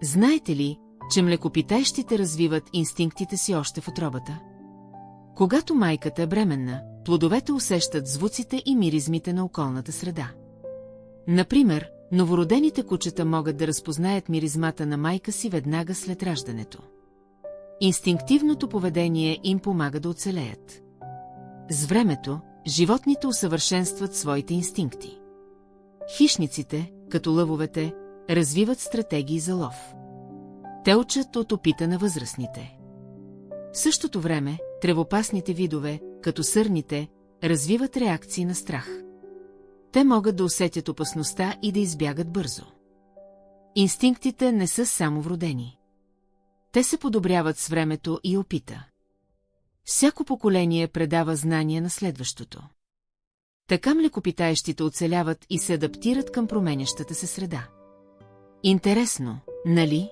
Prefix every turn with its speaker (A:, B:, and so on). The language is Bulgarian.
A: Знаете ли, че млекопитаещите развиват инстинктите си още в утробата? Когато майката е бременна, плодовете усещат звуците и миризмите на околната среда. Например, новородените кучета могат да разпознаят миризмата на майка си веднага след раждането. Инстинктивното поведение им помага да оцелеят. С времето, животните усъвършенстват своите инстинкти. Хищниците, като лъвовете, развиват стратегии за лов. Те учат от опита на възрастните. В същото време, тревопасните видове, като сърните, развиват реакции на страх. Те могат да усетят опасността и да избягат бързо. Инстинктите не са само вродени. Те се подобряват с времето и опита. Всяко поколение предава знания на следващото. Така млекопитаещите оцеляват и се адаптират към променящата се среда. Интересно, нали?